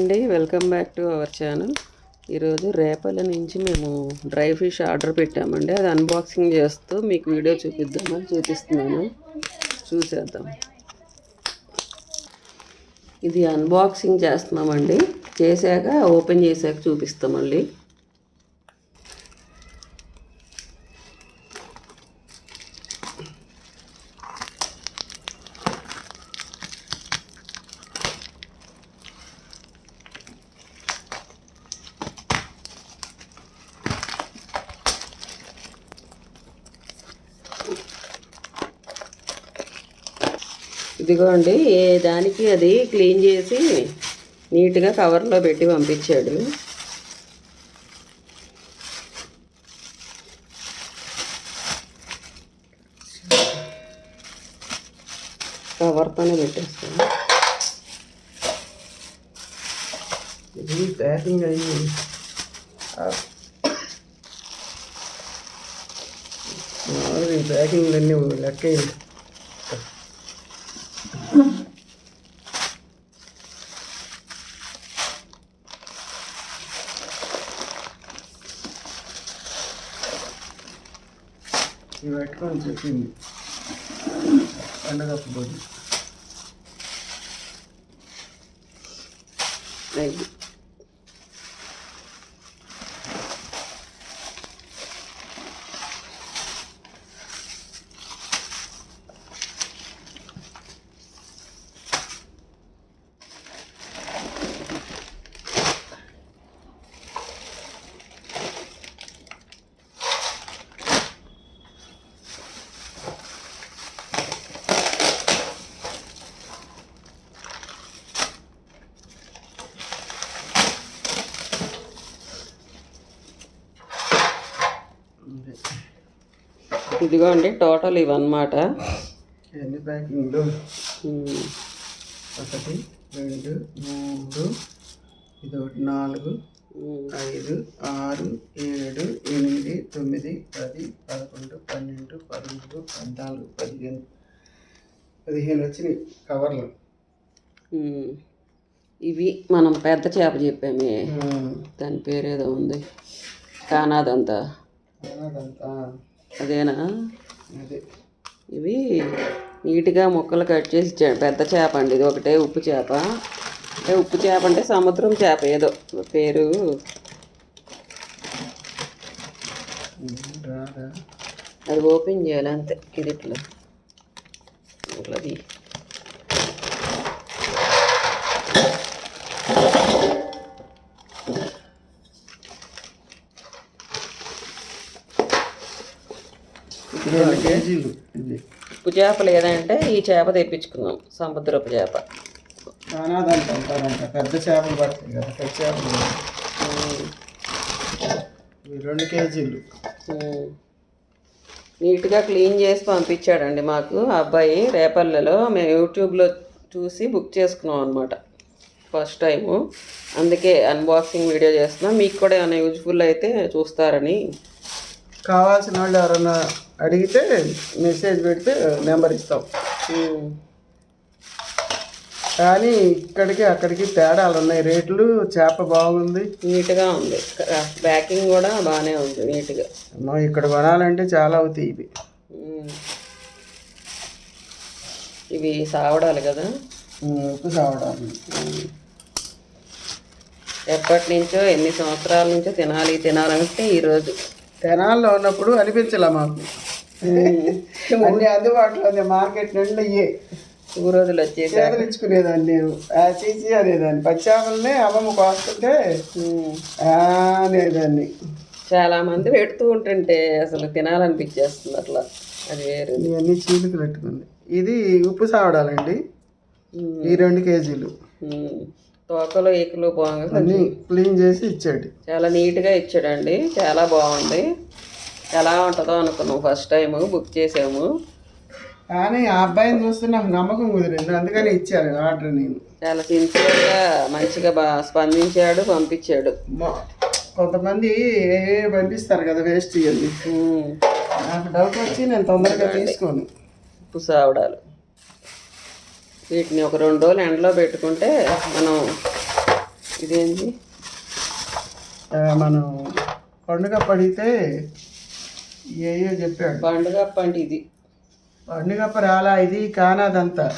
అండి welcome back to our channel. ఈరోజు రేపల్లి నుంచి మేము డ్రై ఫిష్ ఆర్డర్ పెట్టామండి. అది అన్బాక్సింగ్ చేస్తూ మీకు వీడియో చూపిస్తున్నాను, చూసేద్దాం. ఇది అన్బాక్సింగ్ చేస్తున్నామండి. చేశాక ఓపెన్ చేశాక చూపిస్తాం మళ్ళీ. ఇదిగోండి, దానికి అది క్లీన్ చేసి నీట్గా కవర్లో పెట్టి పంపించాడు. కవర్తోనే పెట్టేస్తాను. ఇది ప్యాకింగ్ అయ్యి ప్యాకింగ్ అన్నీ లెక్క ఇవి పెట్టుకొని చెప్పింది పండగప్పుడు. ఇదిగోండి, టోటల్ ఇవన్నమాట. ఎన్ని ప్యాకింగ్లు? 1 2 3 ఇదొకటి 4 5 6 7 8 9 10 11 12 13 14 15 వచ్చినాయి కవర్లు. ఇవి మనం పెద్ద చేప చెప్పామే, దాని పేరేదో ఉంది, కానాదంతా. అదేనా? అదే. ఇవి నీట్గా ముక్కలు కట్ చేసి ఇచ్చాడు. పెద్ద చేప అండి ఇది. ఒకటే ఉప్పు చేప. అంటే ఉప్పు చేప అంటే సముద్రం చేప ఏదో పేరు. అది ఓపెన్ చేయాలి అంతే. ఇది ఇట్లా కేజీలు. ఉప్పు చేప లేదంటే ఈ చేప తెప్పించుకున్నాం, సముద్రపు చేప. అంటారంట పెద్ద చేపలు పడతాయి కదా, పెద్ద చేపలు 2 కేజీలు. నీట్గా క్లీన్ చేసి పంపించాడండి మాకు అబ్బాయి. రేపల్లెలో మేము యూట్యూబ్లో చూసి బుక్ చేసుకున్నాం అనమాట, ఫస్ట్ టైము. అందుకే అన్బాక్సింగ్ వీడియో చేస్తున్నాం. మీకు కూడా ఏమైనా యూజ్ఫుల్ అయితే చూస్తారని. కావాల్సిన వాళ్ళు ఎవరైనా అడిగితే మెసేజ్ పెడితే నెంబర్ ఇస్తాం. కానీ ఇక్కడికి అక్కడికి తేడాలు ఉన్నాయి. రేట్లు చేప బాగుంది, నీట్గా ఉంది, ప్యాకింగ్ కూడా బాగానే ఉంది నీట్గా. ఇక్కడ కొనాలంటే చాలా అవుతాయి ఇవి. ఇవి సావడాలి కదా, ఉప్పు సావడాలి. ఎప్పటి నుంచో, ఎన్ని సంవత్సరాల నుంచో తినాలంటే ఈరోజు. తెనాల్లో ఉన్నప్పుడు అనిపించలే మాకు. అన్ని అందుబాటులో ఉంది, మార్కెట్ నుండి అయ్యే రోజులు వచ్చేసి ఇచ్చుకునేదాన్ని. నేను చీచి అనేదాన్ని. పచ్చాపలనే అమ్మమ్మ కోస్తుంటే అనేదాన్ని. చాలామంది పెడుతూ ఉంటుంటే అసలు తినాలనిపించేస్తుంది అట్లా. అది వేరు. ఇవన్నీ చీలికి పెట్టుకుంది. ఇది ఉప్పు సావడాలండి. ఈ 2 కేజీలు. తోకలు ఏకులు బాగా అన్నీ క్లీన్ చేసి ఇచ్చాడు. చాలా నీట్గా ఇచ్చాడండి, చాలా బాగుంది. ఎలా ఉంటుందో అనుకున్నాం, ఫస్ట్ టైం బుక్ చేసాము. కానీ ఆ అబ్బాయిని చూస్తే నాకు నమ్మకం కుదిరింది, అందుకని ఇచ్చాను ఆర్డర్. నేను చాలా సిన్సియర్గా మంచిగా స్పందించాడు, పంపించాడు. కొంతమంది పంపిస్తారు కదా వేస్ట్ ఇవ్వండి. నాకు డౌట్ వచ్చి నేను తొందరగా తీసుకోను. ఉప్పు సావడాలు వీటిని ఒక 2 రోజులు ఎండలో పెట్టుకుంటే మనం ఇదేంటి మనం పండుగ పడితే ఏయో చెప్పాడు. పండుగ అంటే ఇది పండుగ రాలా, ఇది కానాదంతా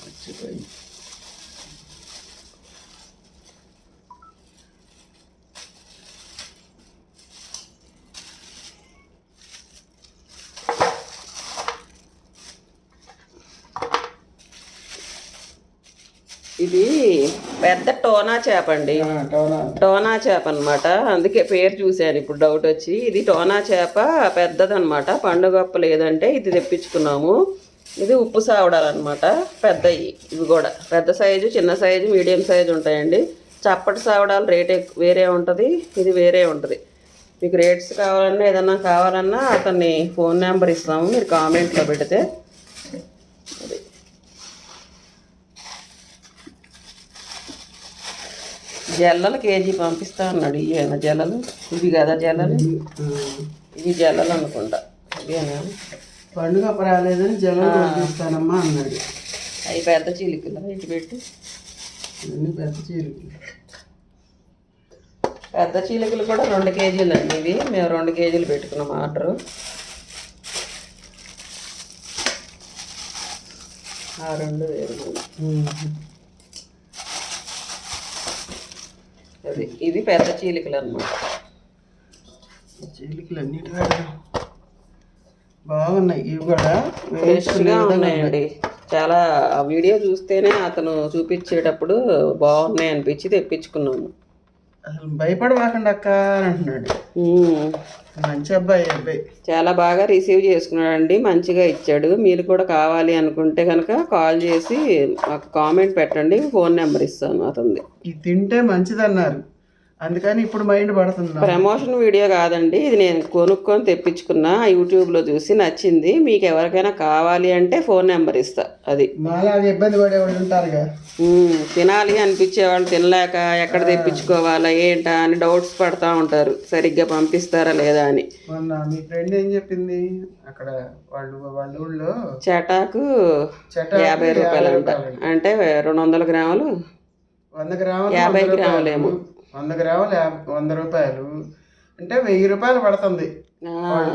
మర్చిపోయి. ఇది పెద్ద టోనా చేప అండి. టోనా చేప అనమాట. అందుకే పేరు చూశాను ఇప్పుడు డౌట్ వచ్చి. ఇది టోనా చేప పెద్దదనమాట. పండుగప్ప లేదంటే ఇది తెప్పించుకున్నాము. ఇది ఉప్పు సావడాలన్నమాట. పెద్దవి ఇవి కూడా పెద్ద సైజు, చిన్న సైజు, మీడియం సైజు ఉంటాయండి. చప్పటి సావడాలు రేట్ వేరే ఉంటుంది, ఇది వేరే ఉంటుంది. మీకు రేట్స్ కావాలన్నా ఏదన్నా కావాలన్నా అతన్ని ఫోన్ నెంబర్ ఇస్తాము, మీరు కామెంట్లో పెడితే. అది జల్లలు కేజీ పంపిస్తా అన్నాడు. ఇవేనా జల్లలు? ఇవి కదా జల్లలు, ఇవి జల్లలు అనుకుంటా. ఇవేనా పండుగ రాలేదని జల్లలు పంపిస్తానమ్మా అన్నాడు. అవి పెద్ద చీలికలు ఇటు పెట్టి, పెద్ద చీలికలు. పెద్ద చీలికలు కూడా 2 కేజీలు అండి. ఇవి మేము 2 కేజీలు పెట్టుకున్నాం ఆర్డరు. ఆ 2 వేరు. అది ఇది పెద్ద చీలికలు అనమాట. చీలికలు అన్నిటి బాగున్నాయి. ఇవి కూడా ఫ్రెష్గా ఉన్నాయండి. చాలా ఆ వీడియో చూస్తేనే అతను చూపించేటప్పుడు బాగున్నాయి అనిపించి తెప్పించుకున్నాము. అసలు భయపడవాకండి అక్క అని అంటున్నాడు. మంచి అబ్బాయి చాలా బాగా రిసీవ్ చేసుకున్నాడండి. మంచిగా ఇచ్చాడు. మీరు కూడా కావాలి అనుకుంటే కనుక కాల్ చేసి మాకు కామెంట్ పెట్టండి, ఫోన్ నెంబర్ ఇస్తాను అతనిది. ఇది తింటే మంచిదన్నారు, అందుకని ఇప్పుడు మైండ్ పడుతుంది. ప్రమోషన్ వీడియో కాదండి ఇది, నేను కొనుక్కొని తెప్పించుకున్నా. యూట్యూబ్లో చూసి నచ్చింది. మీకు ఎవరికైనా కావాలి అంటే ఫోన్ నెంబర్ ఇస్తా. అది మాలాగా ఇబ్బంది పడేవాళ్ళు ఉంటారుగా, తినాలి అనిపించే వాళ్ళు తినలేక ఎక్కడ తెప్పించుకోవాలా ఏంటా అని డౌట్స్ పడతా ఉంటారు, సరిగ్గా పంపిస్తారా లేదా అని. మొన్న మీ ఫ్రెండ్ ఏం చెప్పింది, అక్కడ వాళ్ళ ఊళ్ళో చటాకు 50 రూపాయలు అంట. అంటే 200 గ్రాములు 100 గ్రాములు 50 గ్రాములేమో. 100 గ్రాములు 100 రూపాయలు అంటే 1000 రూపాయలు పడుతుంది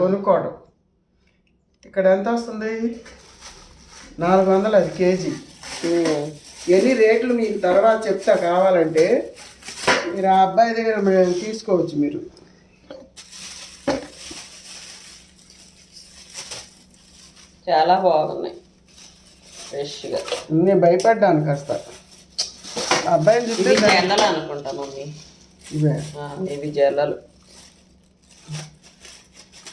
కొనుక్కోవడం. ఇక్కడ ఎంత వస్తుంది? 400 అది కేజీ. ఎన్ని రేట్లు మీకు తర్వాత చెప్తా, కావాలంటే మీరు ఆ అబ్బాయి దగ్గర తీసుకోవచ్చు. మీరు చాలా బాగున్నాయి ఫ్రెష్గా. నేను భయపడ్డాను కాస్త అబ్బాయిని చూస్తే. జల్లలు అనుకుంటా మమ్మీ, ఇవి జల్లలు.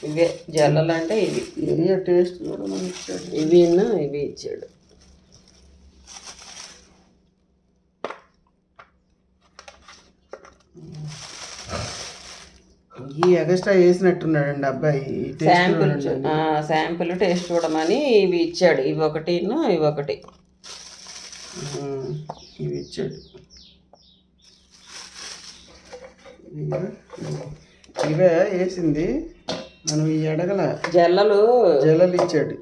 ఇవే జల్లలు అంటే ఇవి టేస్ట్ కూడా మనకి ఇచ్చాడు. ఇవి ఇచ్చాడు. ఈ ఎక్స్ట్రా వేసినట్టున్నాడండి అబ్బాయి. శాంపుల్ టేస్ట్ చూడమని ఇవి ఇచ్చాడు. ఇవి ఒకటి ఇవి ఇచ్చాడు. ఇవే వేసింది మనం. ఈ ఎడగల జల్లలు ఇచ్చాడు.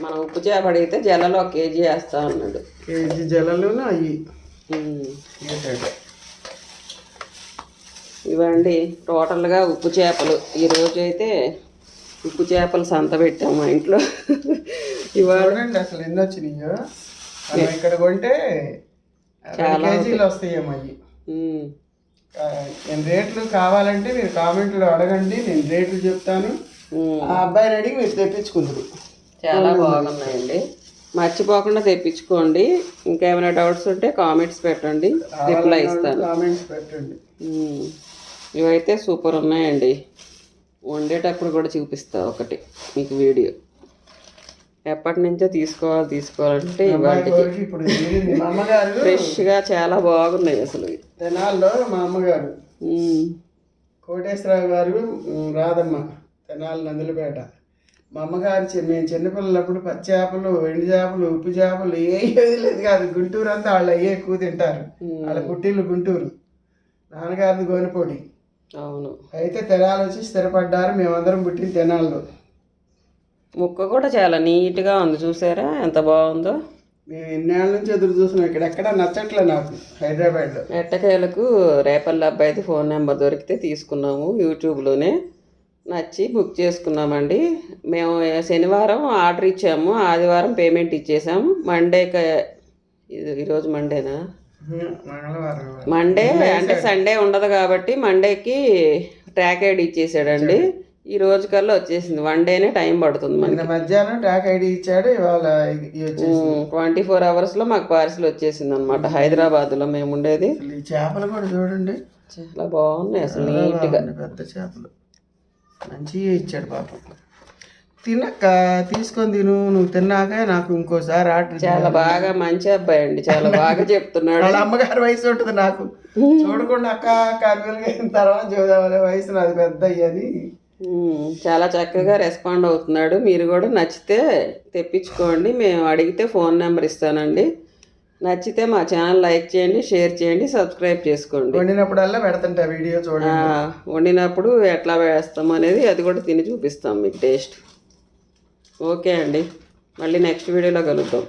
మనం ఉప్పు చేప అడిగితే జల్లలు 1 కేజీ వేస్తా అన్నాడు. కేజీ జల్లలు అవి వేసాడు. ఇవండి టోటల్గా ఉప్పు చేపలు. ఈరోజు అయితే ఉప్పు చేపలు సంత పెట్టాము మా ఇంట్లో. ఇవాళ అసలు ఎన్ని వచ్చినాయో. ఇక్కడ కొంటే చాలా కేజీలు వస్తాయేమో అవి. నేను రేట్లు కావాలంటే మీరు కామెంట్లో అడగండి, నేను రేట్లు చెప్తాను. ఆ అబ్బాయిని అడిగి మీరు తెప్పించుకుంటారు. చాలా బాగున్నాయండి. మర్చిపోకుండా తెప్పించుకోండి. ఇంకేమైనా డౌట్స్ ఉంటే కామెంట్స్ పెట్టండి, రిప్లై ఇస్తాను. కామెంట్స్ పెట్టండి. ఇవైతే సూపర్ ఉన్నాయండి. వండేటప్పుడు కూడా చూపిస్తా ఒకటి మీకు వీడియో. ఎప్పటి నుంచో తీసుకోవాలంటే ఇప్పుడు ఫ్రెష్గా చాలా బాగున్నాయి అసలు. తెనాల్లో మా అమ్మగారు కోటేశ్వరరావు గారు, రాదమ్మ, తెనాలి నందులపేట. మా అమ్మగారు మేము చిన్నపిల్లలప్పుడు పచ్చి చేపలు, ఎండు చేపలు, ఉప్పు చేపలు ఏది లేదు కాదు. గుంటూరు అంతా వాళ్ళు అయ్యే ఎక్కువ తింటారు. వాళ్ళ పుట్టిల్లు గుంటూరు, నాన్నగారిది గోనెపోడి. అవును. అయితే తెనాలి వచ్చి స్థిరపడ్డారు. మేమందరం పుట్టిన తెనాల్లో. ముక్క కూడా చాలా నీట్గా ఉంది, చూసారా ఎంత బాగుందో. మేము ఎన్నేళ్ళ నుంచి ఎదురు చూస్తున్నాం, ఇక్కడ ఎక్కడ నచ్చట్లే నాకు హైదరాబాద్లో. ఎట్టకేలకు రేపల్ల అబ్బాయిది ఫోన్ నెంబర్ దొరికితే తీసుకున్నాము, యూట్యూబ్లోనే నచ్చి బుక్ చేసుకున్నామండి. మేము శనివారం ఆర్డర్ ఇచ్చాము, ఆదివారం పేమెంట్ ఇచ్చేసాము. ఈరోజు మండేనా, మండే అంటే సండే ఉండదు కాబట్టి మండేకి ట్రాక్ ఐడి ఇచ్చేసాడండి. ఈ రోజు కల్లా వచ్చేసింది, 1 డేనే టైం పడుతుంది మనకి. మధ్యాహ్నం ట్రాక్ ఐడి ఇచ్చాడు, ఇవాళ 24 అవర్స్లో మాకు పార్సిల్ వచ్చేసింది అనమాట. హైదరాబాద్లో మేము ఉండేది. ఈ చేపలు కూడా చూడండి చాలా బాగున్నాయి అసలు, నీట్గా పెద్ద చేపలు మంచిగా ఇచ్చాడు పాపం. తినక్క తీసుకొని తిను, నువ్వు తిన్నాక నాకు ఇంకోసారి ఆర్డర్. చాలా బాగా మంచి అబ్బాయి అండి, చాలా బాగా చెప్తున్నాడు. వాళ్ళ అమ్మగారి వయసు ఉంటుంది నాకు, చూడకుండా అక్క కర్నూలుగా అయిన తర్వాత చూద్దామనే వయసు నాది పెద్ద అని. చాలా చక్కగా రెస్పాండ్ అవుతున్నాడు. మీరు కూడా నచ్చితే తెప్పించుకోండి, మేము అడిగితే ఫోన్ నెంబర్ ఇస్తానండి. నచ్చితే మా ఛానల్ లైక్ చేయండి, షేర్ చేయండి, సబ్స్క్రైబ్ చేసుకోండి. వండినప్పుడల్లా పెడతాంట వీడియో చూడండి. వండినప్పుడు ఎట్లా వేస్తాం అనేది అది కూడా తిని చూపిస్తాం మీకు టేస్ట్. ఓకే అండి, మళ్ళీ నెక్స్ట్ వీడియోలో కలుద్దాం.